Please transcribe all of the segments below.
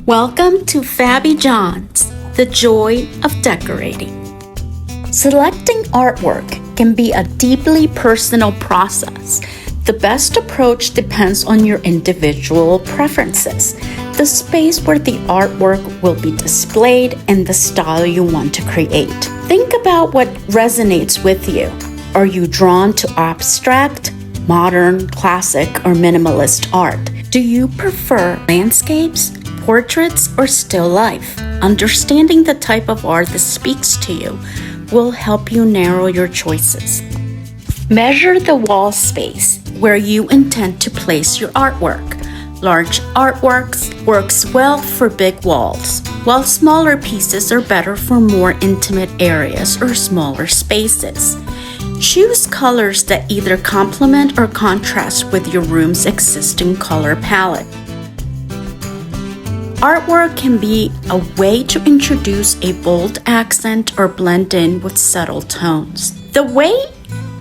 Welcome to Fabby John's, the joy of decorating. Selecting artwork can be a deeply personal process. The best approach depends on your individual preferences, the space where the artwork will be displayed, and the style you want to create. Think about what resonates with you. Are you drawn to abstract, modern, classic, or minimalist art? Do you prefer landscapes, portraits, or still life? Understanding the type of art that speaks to you will help you narrow your choices. Measure the wall space where you intend to place your artwork. Large artworks works well for big walls, while smaller pieces are better for more intimate areas or smaller spaces. Choose colors that either complement or contrast with your room's existing color palette. Artwork can be a way to introduce a bold accent or blend in with subtle tones. The way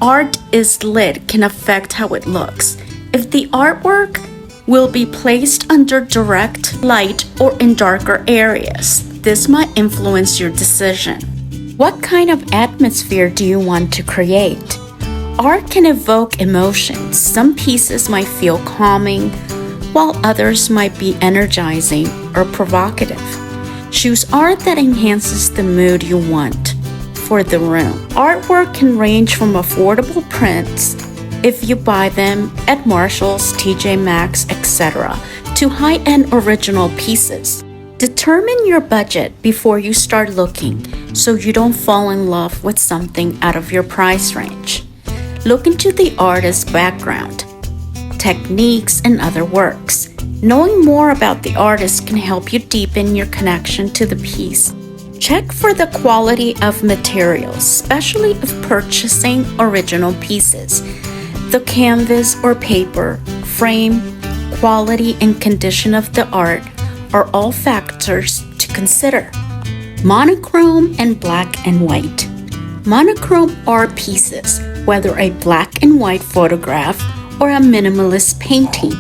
art is lit can affect how it looks. If the artwork will be placed under direct light or in darker areas, this might influence your decision. What kind of atmosphere do you want to create? Art can evoke emotions. Some pieces might feel calming, while others might be energizing or provocative. Choose art that enhances the mood you want for the room. Artwork can range from affordable prints, if you buy them at Marshall's, TJ Maxx, etc., to high-end original pieces. Determine your budget before you start looking so you don't fall in love with something out of your price range. Look into the artist's background, techniques, and other works. Knowing more about the artist can help you deepen your connection to the piece. Check for the quality of materials, especially if purchasing original pieces. The canvas or paper, frame, quality, and condition of the art are all factors to consider. Monochrome and black and white. Monochrome art pieces, whether a black and white photograph or a minimalist painting,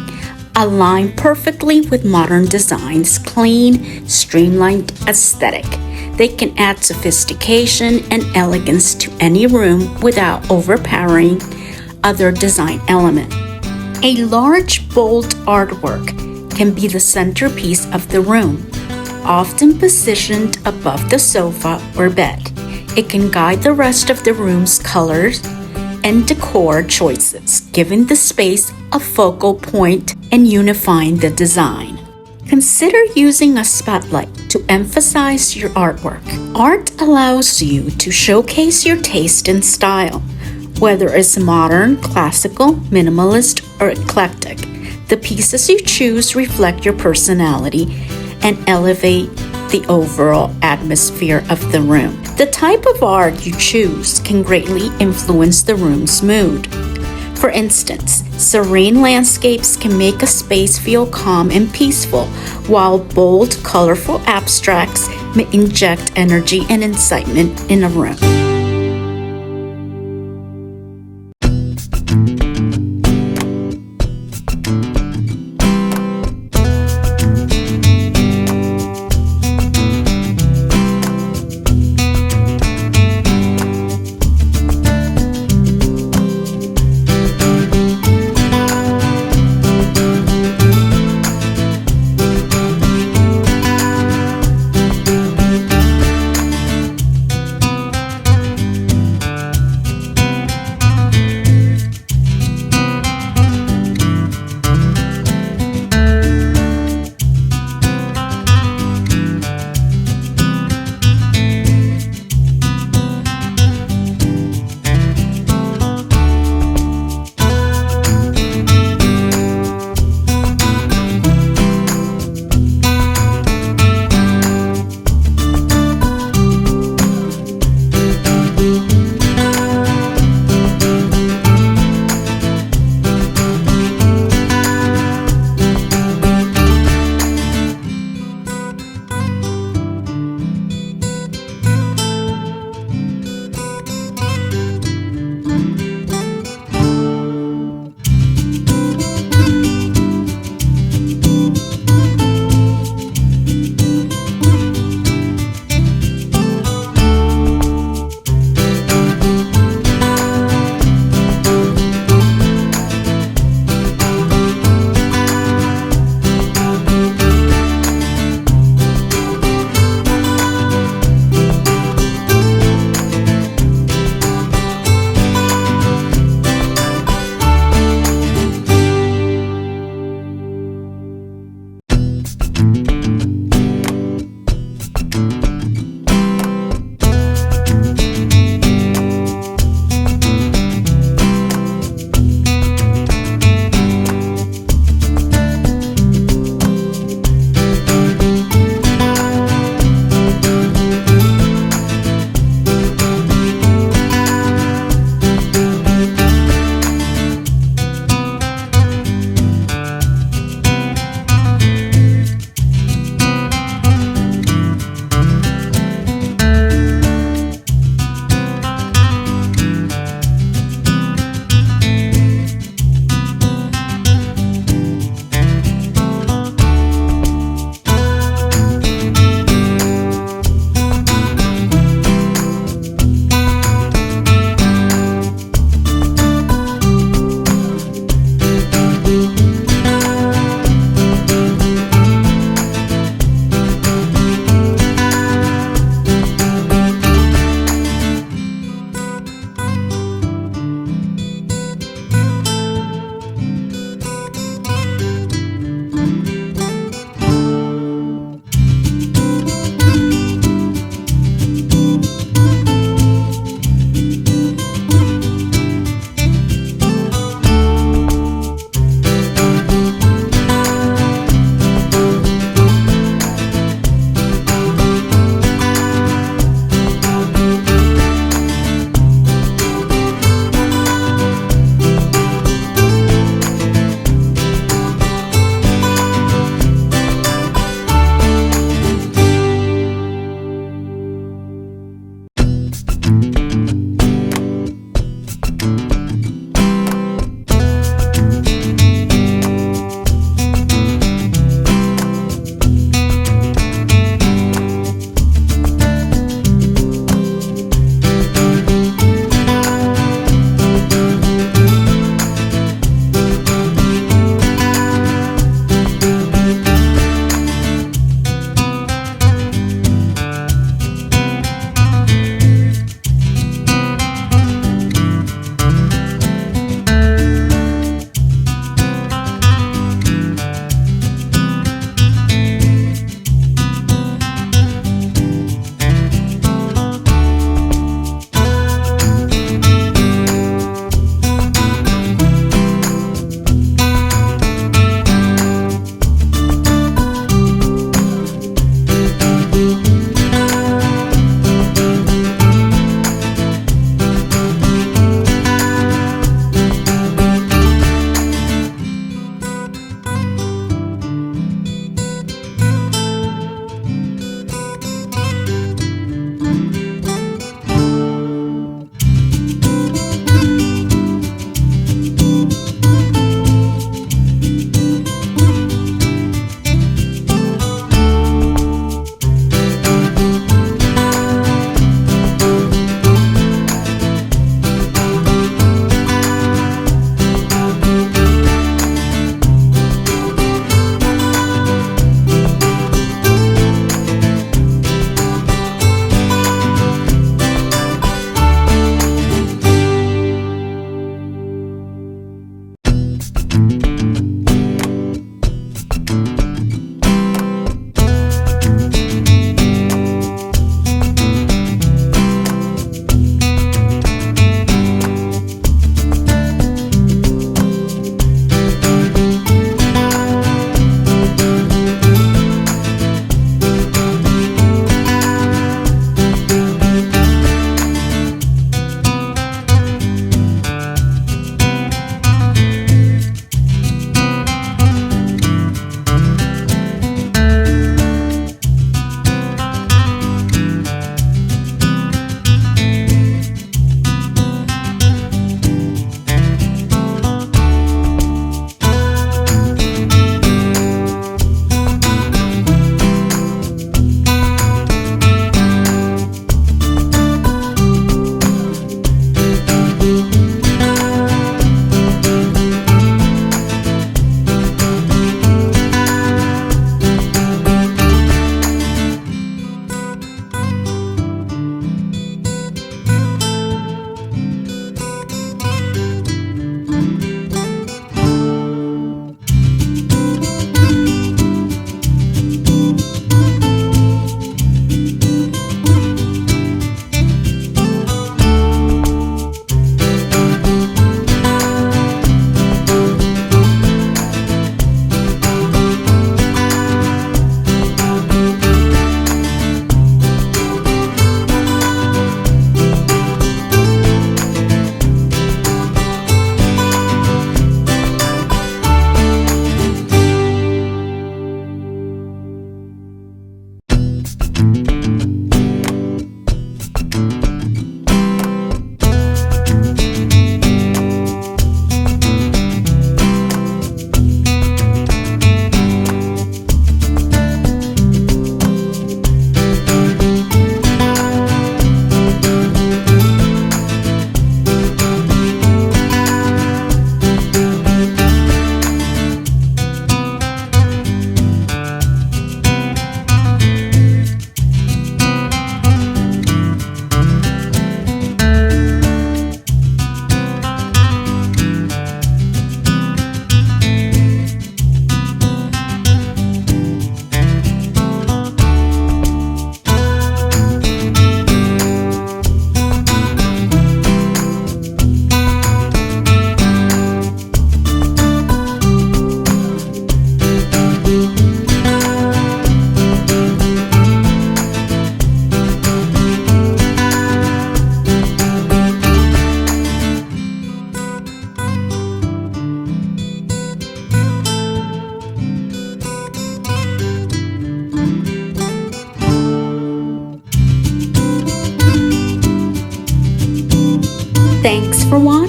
align perfectly with modern design's clean, streamlined aesthetic. They can add sophistication and elegance to any room without overpowering other design elements. A large, bold artwork can be the centerpiece of the room, often positioned above the sofa or bed. It can guide the rest of the room's colors and decor choices, giving the space a focal point and unifying the design. Consider using a spotlight to emphasize your artwork. Art allows you to showcase your taste and style, whether it's modern, classical, minimalist, or eclectic. The pieces you choose reflect your personality and elevate the overall atmosphere of the room. The type of art you choose can greatly influence the room's mood. For instance, serene landscapes can make a space feel calm and peaceful, while bold, colorful abstracts may inject energy and excitement in a room.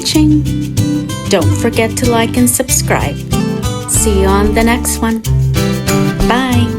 watching. Don't forget to like and subscribe. See you on the next one. Bye.